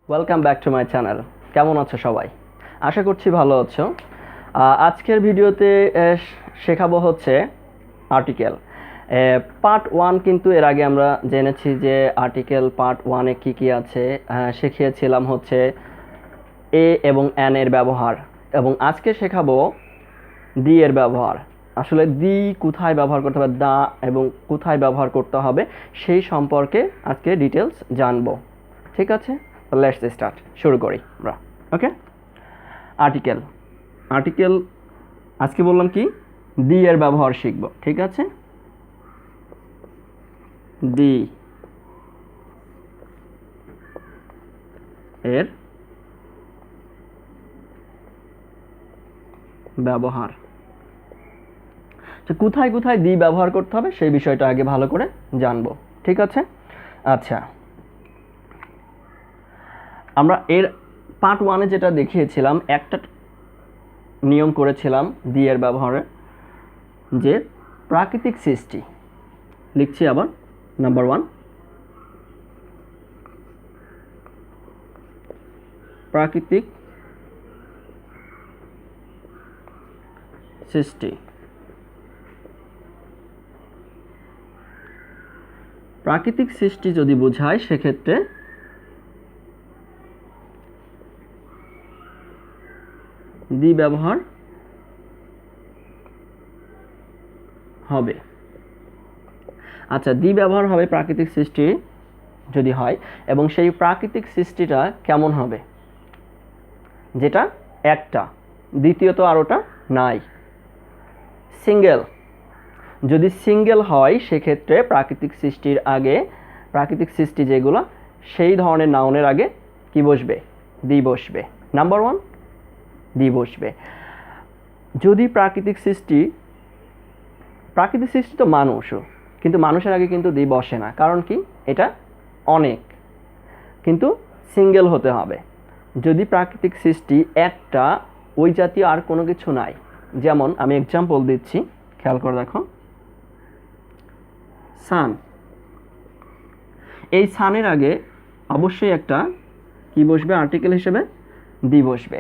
Welcome back to my channel. কেমন আছো সবাই? আশা করছি ভালো আছো। আজকের ভিডিওতে শেখাবো হচ্ছে আর্টিকেল পার্ট ওয়ান। কিন্তু এর আগে আমরা জেনেছি যে আর্টিকেল পার্ট ওয়ানে কী কী আছে। শিখিয়েছিলাম হচ্ছে এ এবং এন এর ব্যবহার, এবং আজকে শেখাবো দি এর ব্যবহার। আসলে দি কোথায় ব্যবহার করতে হবে, দা এবং কোথায় ব্যবহার করতে হবে সেই সম্পর্কে আজকে ডিটেলস জানবো। ঠিক আছে, লেটস স্টার্ট, শুরু করি আমরা। ওকে, আর্টিকেল আর্টিকেল আজকে বললাম কি, দি এর ব্যবহার শিখব। ঠিক আছে, দি এর ব্যবহার, কোথায় কোথায় দি ব্যবহার করতে হবে সেই বিষয়টা আগে ভালো করে জানবো। ঠিক আছে, আচ্ছা, আমরা এর পার্ট ওয়ানে যেটা দেখিয়েছিলাম, একটা নিয়ম করেছিলাম দি এর ব্যবহারে, যে প্রাকৃতিক সৃষ্টি। লিখছি আবার, নাম্বার ওয়ান, প্রাকৃতিক সৃষ্টি। প্রাকৃতিক সৃষ্টি যদি বোঝায় সেক্ষেত্রে দি ব্যবহার হবে। আচ্ছা, দি ব্যবহার হবে প্রাকৃতিক সৃষ্টি যদি হয়, এবং সেই প্রাকৃতিক সৃষ্টিটা কেমন হবে, যেটা একটা, দ্বিতীয়ত আরোটা নাই, সিঙ্গেল। যদি সিঙ্গেল হয় সেক্ষেত্রে প্রাকৃতিক সৃষ্টির আগে, প্রাকৃতিক সৃষ্টি যেগুলো, সেই ধরনের নাউনের আগে কি বসবে? দি বসবে। নাম্বার ওয়ান, দি বসবে। যদি প্রাকৃতিক সৃষ্টি তো মানুষও, কিন্তু মানুষের আগে কিন্তু দি বসে না। কারণ কি? এটা অনেক, কিন্তু সিঙ্গেল হতে হবে। যদি প্রাকৃতিক সৃষ্টি একটা, ওই জাতীয় আর কোনো কিছু নাই, যেমন আমি এক্সাম্পল দিচ্ছি, খেয়াল করে দেখো, সান। এই সানের আগে অবশ্যই একটা কি বসবে আর্টিকেল হিসেবে? দি বসবে।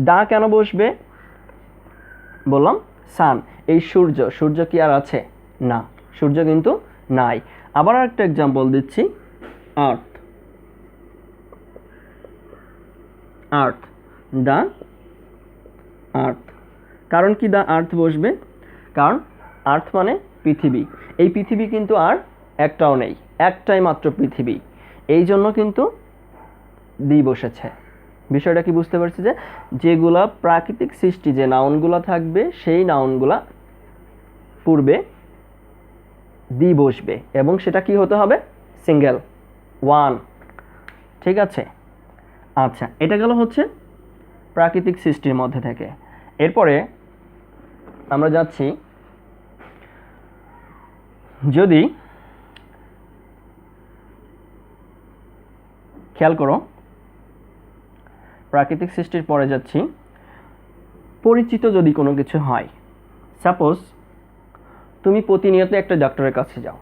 দা কেন বসবে? বললাম সান। এই সূর্য, সূর্য কি আর আছে? না, সূর্য কিন্তু নাই। আবার একটা এক্সাম্পল দিচ্ছি, আর্থ। আর্থ, দা আর্থ। কারণ কি দা আর্থ বসবে? কারণ আর্থ মানে পৃথিবী। এই পৃথিবী কিন্তু আর একটাও নেই, একটাই মাত্র পৃথিবী, এই জন্য কিন্তু দি বসেছে। বিষয়টা কি বুঝতে পারছি? যে যেগুলা প্রাকৃতিক সৃষ্টি, যে নাউনগুলা থাকবে, সেই নাউনগুলা পূর্বে দি বসবে, এবং সেটা কি হতে হবে? Single, one. ঠিক আছে, আচ্ছা, এটা গেল হচ্ছে প্রাকৃতিক সৃষ্টির মধ্যে থেকে। এরপরে আমরা যাচ্ছি, যদি খেয়াল করো, প্রাকৃতিক সৃষ্টির পরে যাচ্ছি, পরিচিত যদি কোনো কিছু হয়। সাপোজ তুমি প্রতিনিয়ত একটা ডক্টরের কাছে যাও।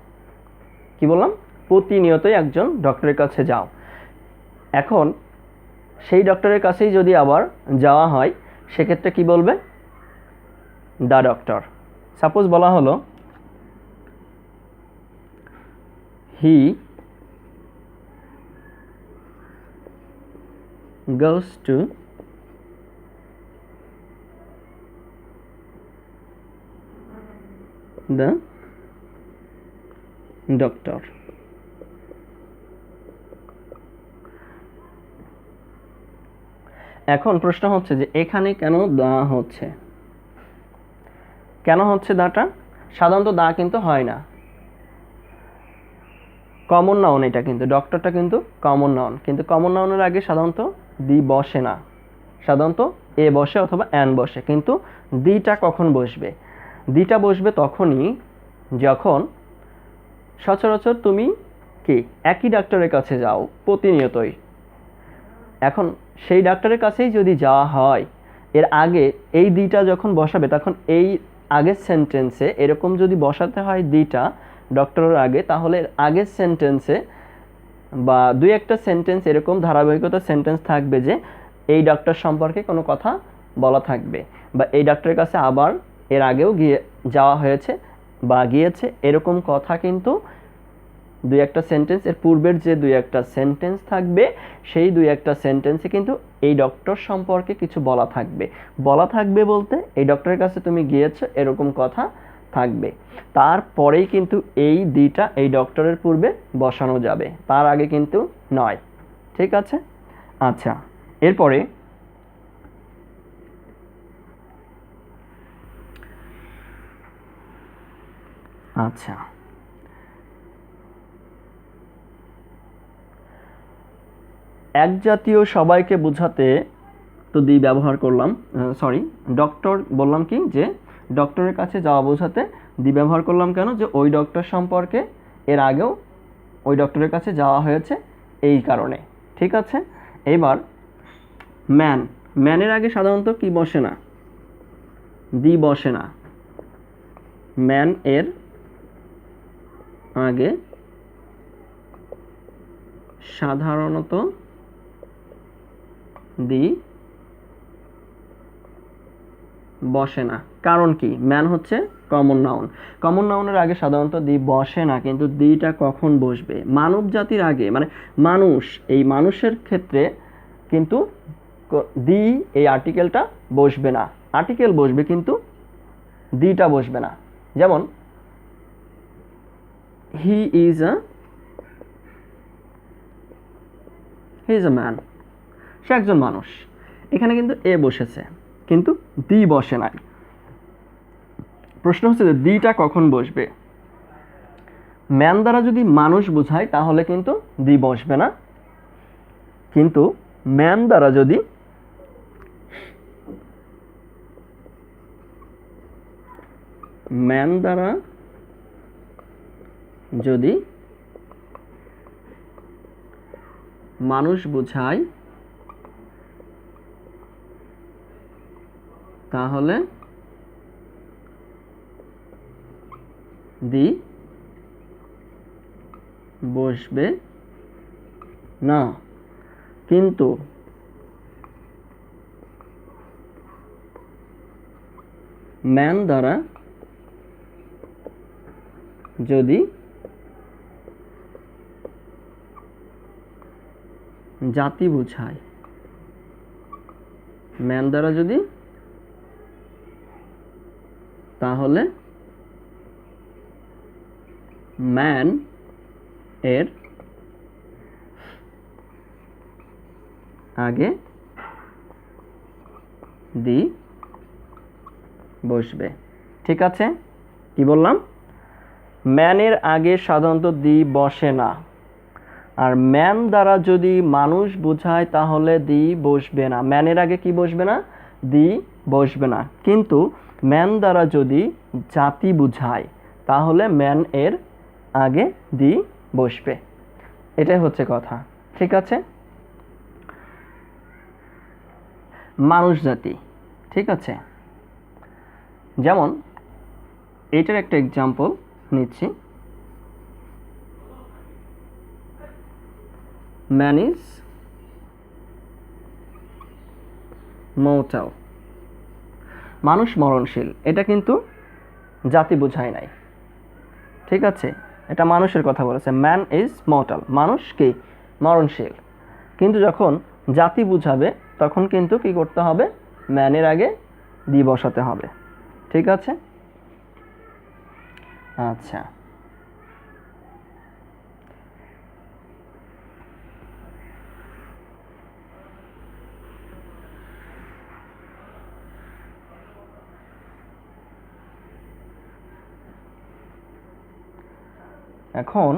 কি বললাম? প্রতিনিয়তই একজন ডক্টরের কাছে যাও। এখন সেই ডক্টরের কাছেই যদি আবার যাওয়া হয়, সেক্ষেত্রে কি বলবে? The doctor. সাপোজ বলা হলো, হি goes to the doctor. এখন প্রশ্ন হচ্ছে যে এখানে কেন দা হচ্ছে? কেন হচ্ছে দাটা? সাধারণত দা কিন্তু হয় না, কমন নাউন এটা, কিন্তু ডক্টরটা কিন্তু কমন নাউন, কিন্তু কমন নাউনের আগে সাধারণত দি বসে না, সাধারণত এ বসে অথবা অ্যান বসে। কিন্তু দিটা কখন বসবে? দিটা বসবে তখনই যখন সচরাচর তুমি কি একই ডাক্তারের কাছে যাও প্রতিনিয়তই। এখন সেই ডাক্তারের কাছেই যদি যাওয়া হয়, এর আগে এই দিটা যখন বসাবে, তখন এই আগের সেন্টেন্সে এরকম যদি বসাতে হয় দিটা ডক্টরের আগে, তাহলে আগের সেন্টেন্সে বা দুই একটা সেন্টেন্স এরকম ধারাবাহিকতা সেন্টেন্স থাকবে যে এই ডক্টর সম্পর্কে কোনো কথা বলা থাকবে, বা এই ডক্টরের কাছে আবার এর আগেও যাওয়া হয়েছে বা গিয়েছে, এরকম কথা কিন্তু দুই একটা সেন্টেন্স, এর পূর্বের যে দুই একটা সেন্টেন্স থাকবে সেই দুই একটা সেন্টেন্সে কিন্তু এই ডক্টর সম্পর্কে কিছু বলা থাকবে। বলা থাকবে বলতে এই ডক্টরের কাছে তুমি গিয়েছো এরকম কথা থাকবে। তারপরেই কিন্তু এই দিটা এই ডক্টরের পূর্বে বসানো যাবে, তার আগে কিন্তু নয়। ঠিক আছে? আচ্ছা, এরপরে আচ্ছা এক জাতীয় সবাইকে বোঝাতে তো দি ব্যবহার করলাম, সরি ডক্টর বললাম কি যে ডক্টরের কাছে যাওয়া বোঝাতে দি ব্যবহার করলাম কেন, যে ওই ডক্টর সম্পর্কে এর আগেও ওই ডক্টরের কাছে যাওয়া হয়েছে এই কারণে। ঠিক আছে? এবার ম্যান, ম্যানের আগে সাধারণত কি বসে না, দি বসে না। ম্যান এর আগে সাধারণত দি বসে না। কারণ কি? ম্যান হচ্ছে কমন নাউন, কমন নাউনের আগে সাধারণত দি বসে না, কিন্তু দিটা কখন বসবে? মানব জাতির আগে, মানে মানুষ, এই মানুষের ক্ষেত্রে কিন্তু দি এই আর্টিকেলটা বসবে না। আর্টিকেল বসবে কিন্তু দিটা বসবে না। যেমন হি ইজ এ ম্যান, সে একজন মানুষ, এখানে কিন্তু এ বসেছে কিন্তু দি বসে নাই। প্রশ্ন হচ্ছে যে দিটা কখন বসবে? ম্যান দ্বারা যদি মানুষ বোঝায় তাহলে কিন্তু দি বসবে না, কিন্তু ম্যান দ্বারা যদি মানুষ বোঝায় তাহলে দি বসবে না, কিন্তু ম্যান দ্বারা যদি জাতি বোঝায়, ম্যান দ্বারা যদি, তাহলে ম্যান এর আগে দি বসবে। ঠিক আছে? কি বললাম? ম্যানের আগে সাধারণত দি বসে না, আর ম্যান দ্বারা যদি মানুষ বোঝায় তাহলে দি বসবে না। ম্যানের আগে কি বসবে না? দি বসবে না, কিন্তু ম্যান দ্বারা যদি জাতি বোঝায় তাহলে ম্যান এর আগে দি বসবে। এটাই হচ্ছে কথা। ঠিক আছে? মানুষ জাতি। ঠিক আছে? যেমন এটার একটা এক্সাম্পল নিচ্ছি, ম্যান ইজ মর্টাল, মানুষ মরণশীল। এটা কিন্তু জাতি বোঝায় নাই। ঠিক আছে? এটা মানুষের কথা বলেছে, ম্যান ইজ মর্টাল, মানুষ কি? মরণশীল। কিন্তু যখন জাতি বুঝাবে তখন কিন্তু কি করতে হবে? ম্যানের আগে দি বসাতে হবে। ঠিক আছে? আচ্ছা, এখন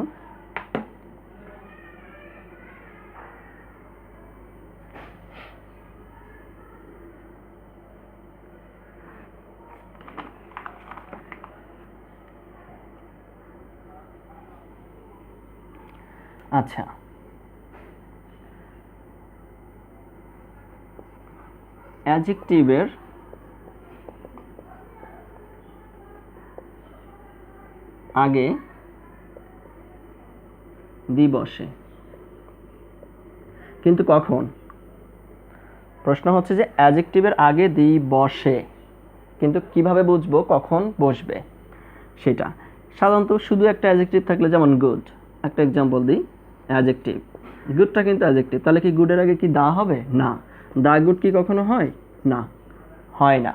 আচ্ছা, অ্যাডজেক্টিভের আগে দি বসে। কিন্তু কখন? প্রশ্ন হচ্ছে যে অ্যাডজেক্টিভের আগে দি বসে, কিন্তু কিভাবে বুঝবো কখন বসবে সেটা। সাধারণত শুধু একটা অ্যাডজেক্টিভ থাকলে, যেমন গুড, একটা এক্সাম্পল দিই, অ্যাডজেক্টিভ গুডটা কিন্তু অ্যাডজেক্টিভ, তাহলে কি গুডের আগে কি দা হবে? না। দা গুড কি কখনো হয়? না, হয় না।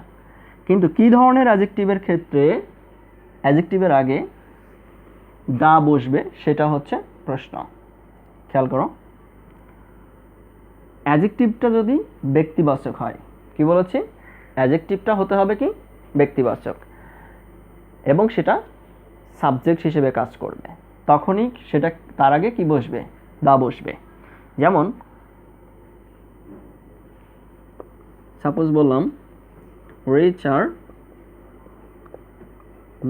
কিন্তু কি ধরনের অ্যাডজেক্টিভের ক্ষেত্রে অ্যাডজেক্টিভের আগে দা বসবে সেটা হচ্ছে প্রশ্ন। খেয়াল করো, অ্যাডজেক্টিভটা যদি ব্যক্তিবাচক হয়, কি বলেছি? অ্যাডজেক্টিভটা হতে হবে কি? ব্যক্তিবাচক, এবং সেটা সাবজেক্ট হিসেবে কাজ করবে, তখনই সেটা তার আগে কি বসবে? দা বসবে। যেমন সাপোজ বললাম রিচ আর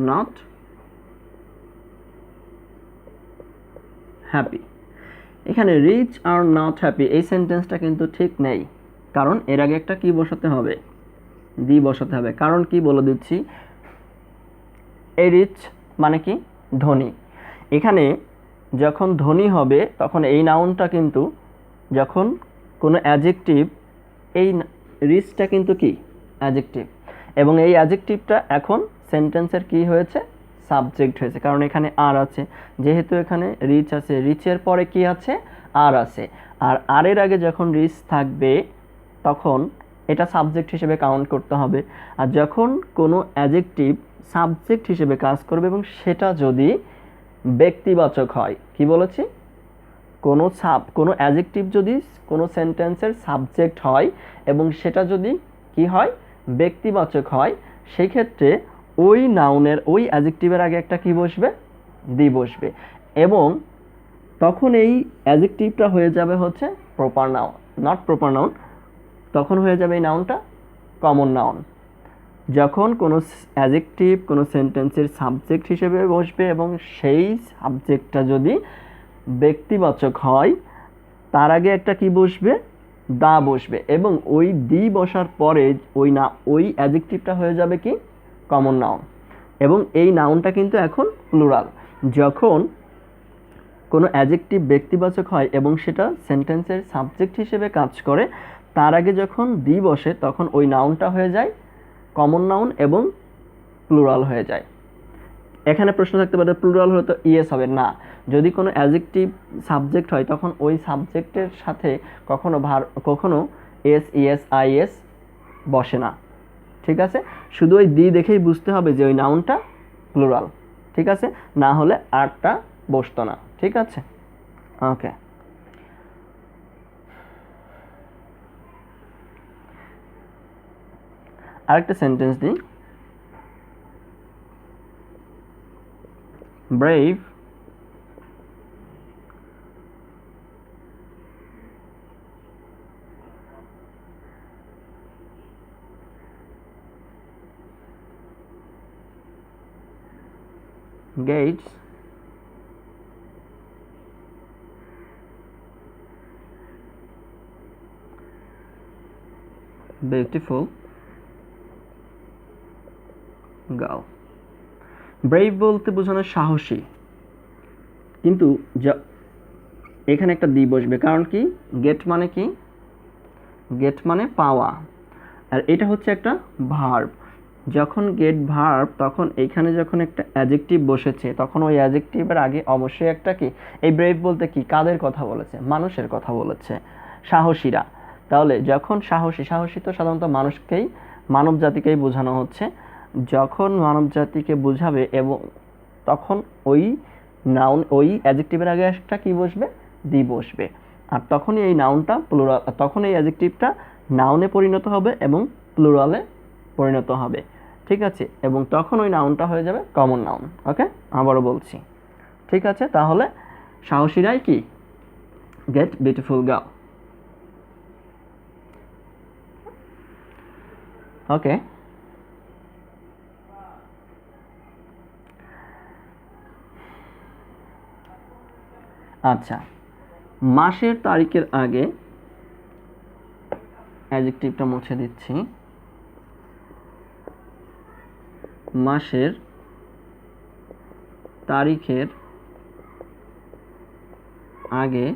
নট হ্যাপি। এখানে রিচ আর নট হ্যাপি এই সেন্টেন্সটা কিন্তু ঠিক নেই, কারণ এর আগে একটা কি বসাতে হবে? দি বসাতে হবে। কারণ কি বলে দিচ্ছি, এই রিচ মানে কি? ধনী। এখানে যখন ধনী হবে তখন এই নাউনটা কিন্তু, যখন কোনো অ্যাডজেক্টিভ, এই রিচটা কিন্তু কি? অ্যাডজেক্টিভ, এবং এই অ্যাডজেক্টিভটা এখন সেন্টেন্সের কি হয়েছে? সাবজেক্ট হয়েছে, কারণ এখানে আর আছে। যেহেতু এখানে রিচ আছে, রিচের পরে কি আছে? আর আছে। আর আরের আগে যখন রিচ থাকবে তখন এটা সাবজেক্ট হিসেবে কাউন্ট করতে হবে। আর যখন কোনো অ্যাডজেক্টিভ সাবজেক্ট হিসেবে কাজ করবে এবং সেটা যদি ব্যক্তিবাচক হয়, কি বলেছি? কোনো অ্যাডজেক্টিভ যদি কোনো সেন্টেন্সের সাবজেক্ট হয় এবং সেটা যদি কি হয়? ব্যক্তিবাচক হয়, সেই ক্ষেত্রে ওই নাউনের, ওই অ্যাডজেক্টিভের আগে একটা কি বসবে? দি বসবে, এবং তখন এই অ্যাডজেক্টিভটা হয়ে যাবে হচ্ছে proper noun, not proper noun, তখন হয়ে যাবে এই নাউনটা কমন নাউন। যখন কোনো অ্যাডজেক্টিভ কোনো সেন্টেন্সের সাবজেক্ট হিসেবে বসবে এবং সেই সাবজেক্টটা যদি ব্যক্তিবাচক হয়, তার আগে একটা কি বসবে? দা বসবে, এবং ওই দি বসার পরে ওই অ্যাডজেক্টিভটা হয়ে যাবে কি? Common noun. এবং এই নাউনটা কিন্তু এখন প্লুরাল। যখন কোনো অ্যাডজেক্টিভ ব্যক্তিবাচক হয় এবং সেটা সেন্টেন্সের সাবজেক্ট হিসেবে কাজ করে, তার আগে যখন দি বসে তখন ওই নাউনটা হয়ে যায় কমন নাউন এবং প্লুরাল হয়ে যায়। এখানে প্রশ্ন থাকতে পারে প্লুরাল হলে তো ইয়েস হবে না। যদি কোনো অ্যাডজেক্টিভ সাবজেক্ট হয় তখন ওই সাবজেক্টের সাথে কখনো এস, ইএস, আইএস বসে না। ঠিক আছে, শুধু ওই দি দেখেই বুঝতে হবে যে ওই নাউনটা প্লুরাল। ঠিক আছে, না হলে আরটা বসতো না। ঠিক আছে, ওকে। আরেকটা সেন্টেন্স দিই, brave gates beautiful girl। Brave বলতে বোঝানো সাহসী, কিন্তু এখানে একটা দি বসবে, কারণ কি? গেট মানে কি? গেট মানে পাওয়া, আর এটা হচ্ছে একটা ভার্ব। যখন গেট ভার্ব, তখন এখানে যখন একটা অ্যাডজেক্টিভ বসেছে তখন ওই অ্যাডজেক্টিভের আগে অবশ্যই একটা কি? এই ব্রেভ বলতে কি কাদের কথা বলেছে? মানুষের কথা বলেছে, সাহসীরা। তাহলে যখন সাহসী তো সাধারণত মানুষকেই, মানব জাতিকেই বোঝানো হচ্ছে। যখন মানব জাতিকে বোঝাবে এবং তখন ওই ওই অ্যাডজেক্টিভের আগে একটা কি বসবে? দি বসবে, আর তখনই এই নাউনটা প্লুরাল, তখন এই অ্যাডজেক্টিভটা নাউনে পরিণত হবে এবং প্লুরালে পরিণত হবে। ঠিক আছে, এবং তখন ওই নাউনটা হয়ে যাবে কমন নাউন। ওকে, আবারও বলছি। ঠিক আছে, তাহলে সাহসীরাই কি? Gate beautiful girl. ওকে, আচ্ছা, মাসের তারিখের আগে অ্যাডজেক্টিভটা মুছে দিচ্ছি। মাসের তারিখের আগে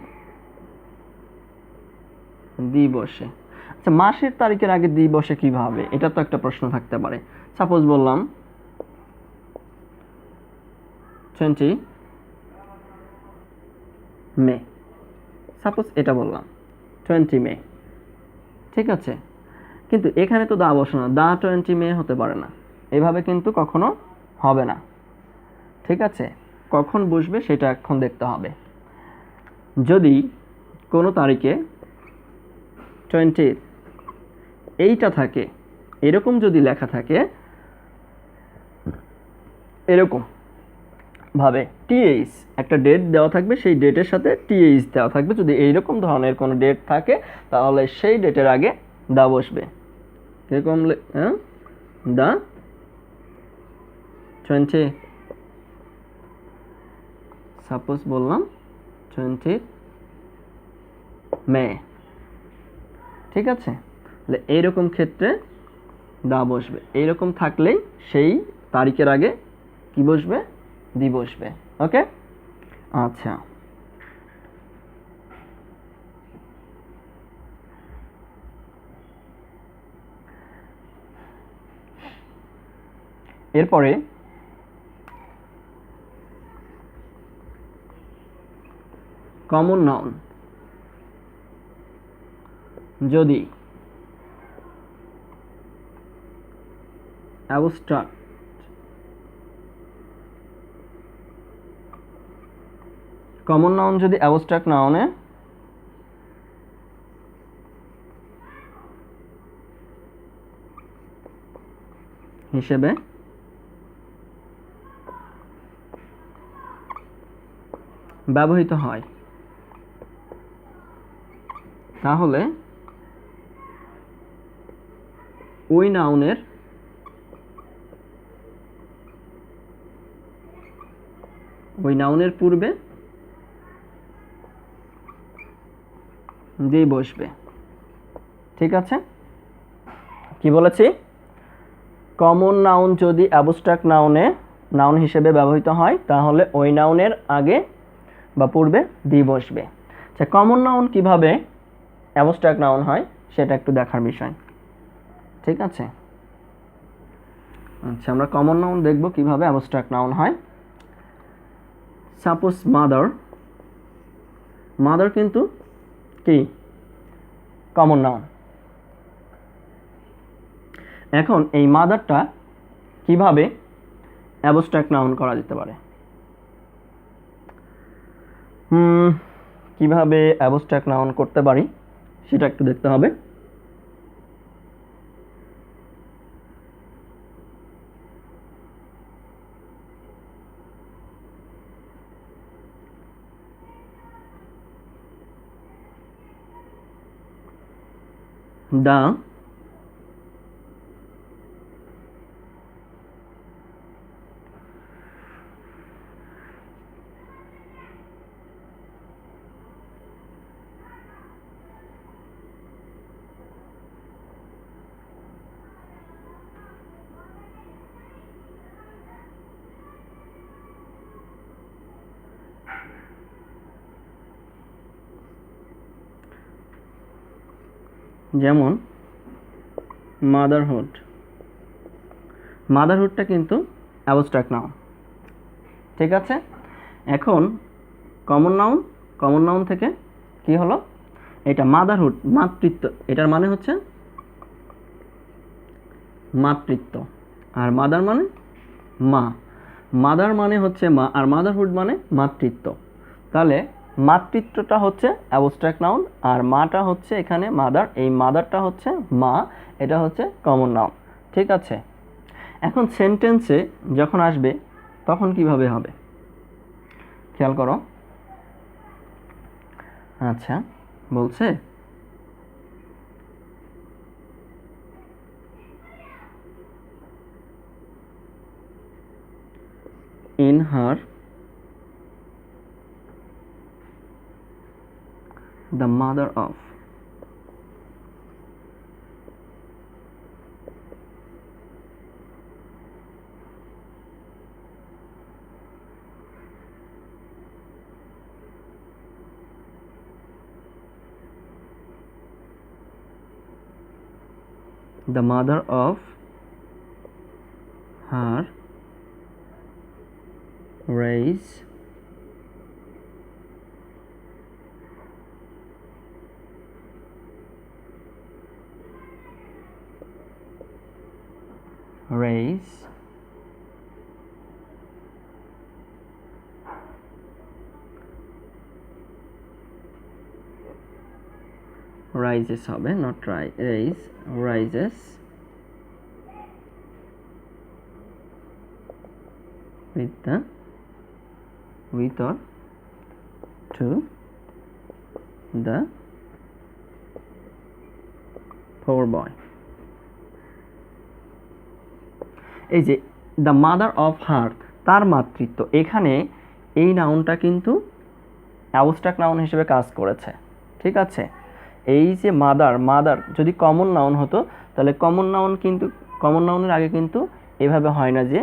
দিবসে। আচ্ছা, মাসের তারিখের আগে দিবসে কিভাবে, এটা তো একটা প্রশ্ন থাকতে পারে। সাপোজ বললাম 20 মে, সাপোজ এটা বললাম 20 মে, ঠিক আছে। কিন্তু এখানে তো দা বসে না, দা 20 মে হতে পারে না, এভাবে কিন্তু কখনো হবে না, ঠিক আছে। কখন বসবে সেটা এখন দেখতে হবে। যদি কোনো তারিখে 20 এইটা থাকে, এরকম যদি লেখা থাকে, এরকম ভাবে টিএইচ একটা ডেট দেওয়া থাকবে, সেই ডেটের সাথে টিএইচ দেওয়া থাকবে। যদি এইরকম ধরনের কোনো ডেট থাকে তাহলে সেই ডেটের আগে দা বসবে। এরকম দা 20, সাপোজ বললাম 20 মে, ঠিক আছে। তাহলে এইরকম ক্ষেত্রে দা বসবে, এইরকম থাকলেই সেই তারিখের আগে কি বসবে, দি বসবে। ওকে, আচ্ছা। এরপরে কমন নাউন, যদি অ্যাবস্ট্রাক্ট কমন নাউন যদি অ্যাবস্ট্রাক্ট নাউনে হিসেবে ব্যবহৃত হয় তাহলে ওই নাউনের পূর্বে দি বসবে, ঠিক আছে। কি বলেছি, কমন নাউন যদি অ্যাবস্ট্রাক্ট নাউন হিসেবে ব্যবহৃত হয় তাহলে ওই নাউনের আগে বা পূর্বে দি বসবে। আচ্ছা, কমন নাউন কিভাবে অ্যাবস্ট্রাক্ট নাউন হয় সেটা একটু দেখার বিষয়, ঠিক আছে। আচ্ছা, আমরা কমন নাউন দেখব কিভাবে অ্যাবস্ট্রাক্ট নাউন হয়। সাপোজ মাদার কিন্তু কি কমন নাউন। এখন এই মাদারটা কিভাবে অ্যাবস্ট্রাক্ট নাউন করা যেতে পারে, কিভাবে অ্যাবস্ট্রাক্ট নাউন করতে পারি সেটা একটু দেখতে হবে। দা যেমন মাদারহুডটা কিন্তু অ্যাবস্ট্রাক্ট নাউন, ঠিক আছে। এখন কমন নাউন থেকে কি হলো, এটা মাদারহুড মাতৃত্ব, এটার মানে হচ্ছে মাতৃত্ব, আর মাদার মানে মা, মাদার মানে হচ্ছে মা, আর মাদারহুড মানে মাতৃত্ব। তাহলে মাতৃত্বটা হচ্ছে অ্যাবস্ট্রাক্ট নাউন, আর মাটা হচ্ছে এখানে মাদার, এই মাদারটা হচ্ছে মা, এটা হচ্ছে কমন নাউন, ঠিক আছে। এখন সেন্টেন্সে যখন আসবে তখন কিভাবে হবে খেয়াল করো। আচ্ছা, বলছে in her the mother of, the mother of her raise rises হবে, not raise, rises with or to the poor boy. এই যে দ্য মাদার অফ হার, তার মাতৃত্ব, এখানে এই নাউনটা কিন্তু অ্যাবস্ট্রাক্ট নাউন হিসেবে কাজ করেছে। ঠিক আছে, এই যে মাদার যদি কমন নাউন হতো তাহলে কমন নাউনের আগে কিন্তু এভাবে হয় না যে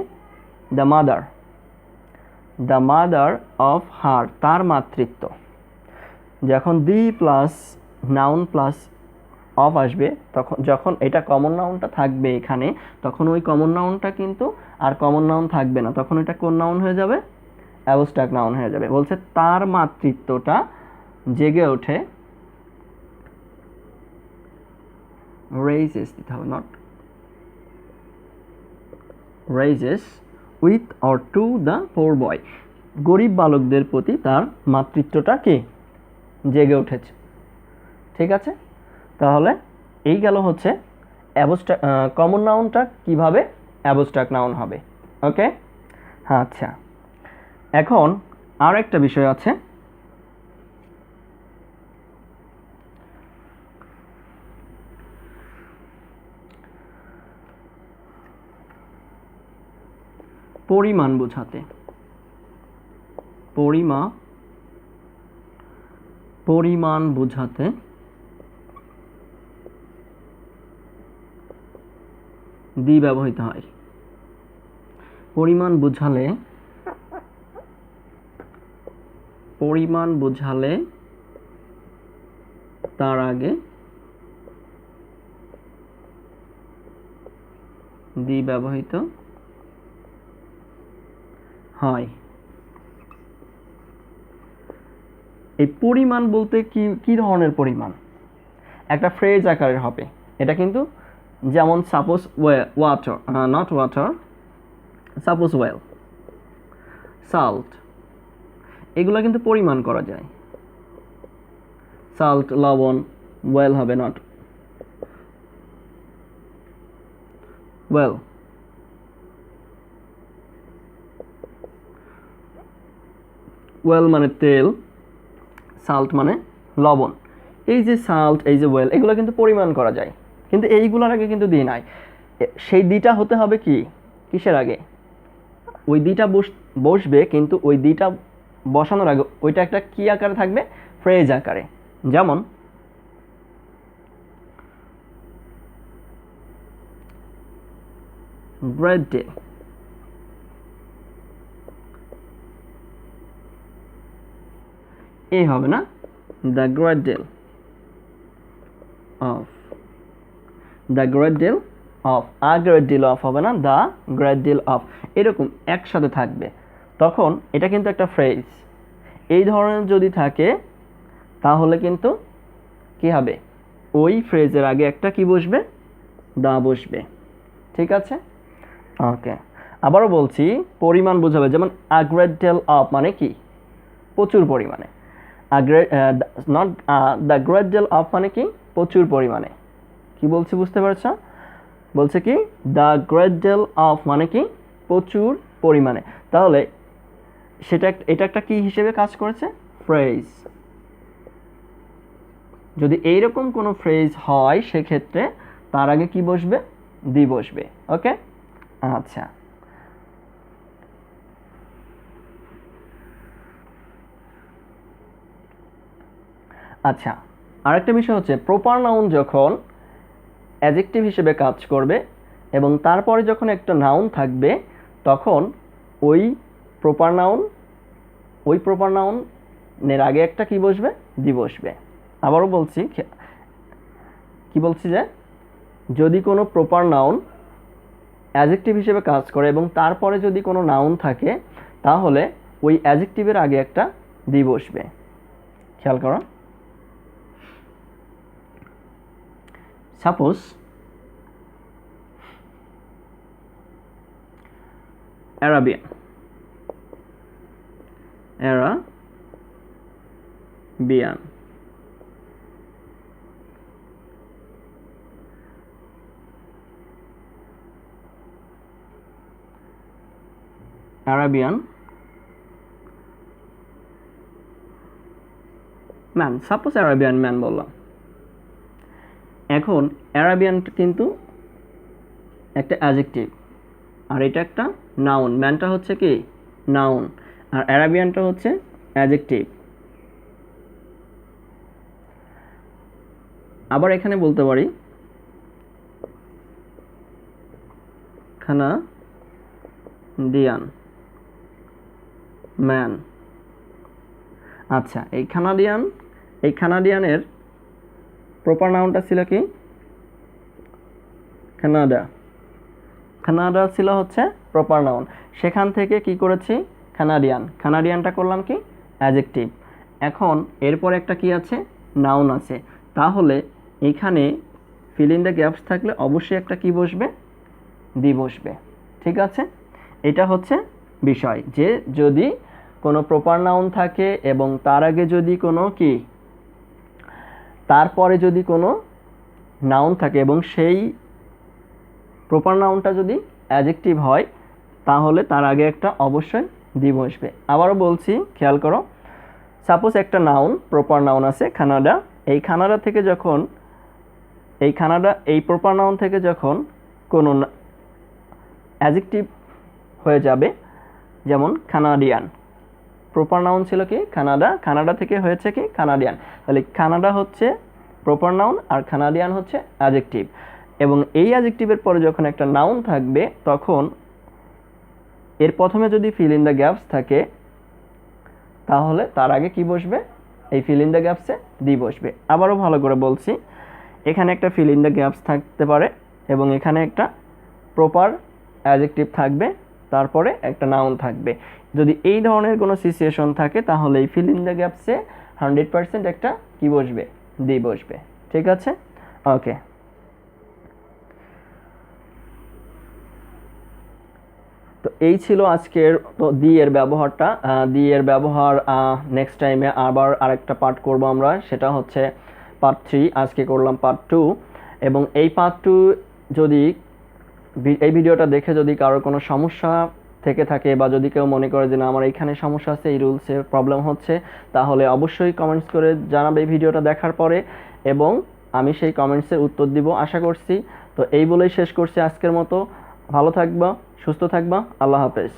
দ্য মাদার অফ হার, তার মাতৃত্ব। যখন the plus noun plus of আসবে, তখন যখন এটা কমন নাউনটা থাকবে এখানে, তখন ওই কমন নাউনটা কিন্তু আর কমন নাউন থাকবে না, তখন এটা কোন নাউন হয়ে যাবে? অ্যাবস্ট্রাক্ট নাউন হয়ে যাবে। বলছে তার মাতৃত্বটা জেগে ওঠে, raises দিতে হবে, not raises with or to the poor boy, গরিব বালকদের প্রতি তার মাতৃত্বটা কি জেগে উঠেছে। ঠিক আছে, তাহলে এই গেল হচ্ছে কমন নাউনটা কিভাবে অ্যাবস্ট্রাক্ট নাউন হবে। ওকে, আচ্ছা, এখন আর একটা বিষয় আছে, পরিমাণ বোঝাতে দি ব্যবহৃত হয়। পরিমাণ বোঝালে তার আগে দি ব্যবহৃত হয়। এই পরিমাণ বলতে কি ধরনের পরিমাণ? একটা ফ্রেজ আকারের হবে এটা, কিন্তু যেমন suppose water, not water, suppose well, salt, এগুলো কিন্তু পরিমাণ করা যায়। সাল্ট, লবণ, ওয়েল হবে নট ওয়েল। ওয়েল মানে তেল, সাল্ট মানে লবণ। এই যে সাল্ট, এই যে ওয়েল, এগুলো কিন্তু পরিমাণ করা যায়, কিন্তু এইগুলোর আগে কিন্তু দি নাই। সেই দিটা হতে হবে কি কিসের আগে? ওই দিটা বসবে, কিন্তু ওই দিটা বসানোর আগে ওইটা একটা কি আকারে থাকবে? ফ্রেজ আকারে। যেমন গ্রেট ডে, এই হবে না, the great deal of, the great deal of, a great deal of হবে না, দ্য গ্রেট ডিল অফ, এরকম একসাথে থাকবে, তখন এটা কিন্তু একটা ফ্রেজ। এই ধরনের যদি থাকে তাহলে কিন্তু কি হবে? ওই ফ্রেজের আগে একটা কি বসবে? দা বসবে। ঠিক আছে, ওকে। আবারও বলছি, পরিমাণ বোঝাবে, যেমন আ গ্রেট ডিল অফ মানে কি? প্রচুর পরিমাণে। Not the great deal of মানে কি? প্রচুর পরিমাণে। কি বলছি বুঝতে পারছ? বলছে কি দ্য গ্রেট ডিল অফ মানে কি? প্রচুর পরিমাণে। তাহলে এটা একটা কি হিসেবে কাজ করেছে? ফ্রেজ। যদি এইরকম কোনো ফ্রেজ হয় সেক্ষেত্রে তার আগে কি বসবে? দি বসবে। ওকে, আচ্ছা। আচ্ছা, আরেকটা বিষয় হচ্ছে প্রপার নাউন যখন অ্যাডজেক্টিভ হিসেবে কাজ করবে এবং তারপরে যখন একটা নাউন থাকবে তখন ওই প্রপার নাউনের আগে একটা কি বসবে? দি বসবে। আবারও বলছি, কি বলছি যে যদি কোনো প্রপার নাউন অ্যাডজেক্টিভ হিসেবে কাজ করে এবং তারপরে যদি কোনো নাউন থাকে তাহলে ওই অ্যাডজেক্টিভের আগে একটা দি বসবে। খেয়াল করো, suppose Arabian, Arabian, Arabian man, suppose Arabian man বললাম। এখন অ্যারাবিয়ান কিন্তু একটা অ্যাডজেক্টিভ আর এটা একটা নাউন। ম্যানটা হচ্ছে কি নাউন আর অ্যারাবিয়ানটা হচ্ছে অ্যাডজেক্টিভ। আবার এখানে বলতে পারি কানাডিয়ান ম্যান। আচ্ছা, এই কানাডিয়ানের প্রপার নাউনটা ছিল কি কানাডা। কানাডা ছিল হচ্ছে প্রপার নাউন, সেখান থেকে কি করেছি কানাডিয়ানটা করলাম কি অ্যাডজেক্টিভ। এখন এরপর একটা কি আছে নাউন আছে, তাহলে এখানে ফিল ইন দ্য গ্যাপস থাকলে অবশ্যই একটা কি বসবে দি বসবে। ঠিক আছে, এটা হচ্ছে বিষয় যে যদি কোনো প্রপার নাউন থাকে এবং তার আগে যদি কোনো কি তারপরে যদি কোনো নাউন থাকে এবং সেই প্রপার নাউনটা যদি অ্যাডজেক্টিভ হয় তাহলে তার আগে একটা অবশ্যই দি বসবে। আবারও বলছি, খেয়াল করো, সাপোজ একটা নাউন প্রপার নাউন আছে কানাডা। এই কানাডা থেকে যখন এই প্রপার নাউন থেকে যখন কোনো অ্যাডজেক্টিভ হয়ে যাবে, যেমন কানাডিয়ান, প্রপার নাউন ছিল কি কানাডা থেকে হয়েছে কি কানাডিয়ান, তাহলে কানাডা হচ্ছে প্রপার নাউন আর কানাডিয়ান হচ্ছে অ্যাডজেক্টিভ। এবং এই অ্যাডজেক্টিভের পরে যখন একটা নাউন থাকবে তখন এর প্রথমে যদি ফিল ইন দ্য গ্যাপস থাকে তাহলে তার আগে কি বসবে এই ফিল ইন দ্য গ্যাপসে দি বসবে। আবারও ভালো করে বলছি, এখানে একটা ফিল ইন দ্য গ্যাপস থাকতে পারে এবং এখানে একটা প্রপার অ্যাডজেক্টিভ থাকবে, তারপরে একটা নাউন থাকবে। যদি এই ধরনের কোনো সিচুয়েশন থাকে তাহলে এই ফিল ইন দ্য গ্যাপসে 100% একটা কি বসবে দি বসবে। ঠিক আছে, ওকে। তো এই ছিল আজকের দি এর ব্যবহারটা। দি এর ব্যবহার নেক্সট টাইমে আবার আরেকটা পার্ট করব আমরা, সেটা হচ্ছে পার্ট 3। আজকে করলাম পার্ট 2 এবং এই পার্ট 2 যদি এই ভিডিওটা দেখে যদি কারোর কোনো সমস্যা থেকে থাকে বা যদি কেউ মনে করে যে না আমার এইখানে সমস্যা আছে, এই রুলসে প্রবলেম হচ্ছে, তাহলে অবশ্যই কমেন্টস করে জানাবে এই ভিডিওটা দেখার পরে এবং আমি সেই কমেন্টসের উত্তর দিব আশা করছি। তো এই বলেই শেষ করছি আজকের মতো। ভালো থাকবা, সুস্থ থাকবা, আল্লাহ হাফেজ।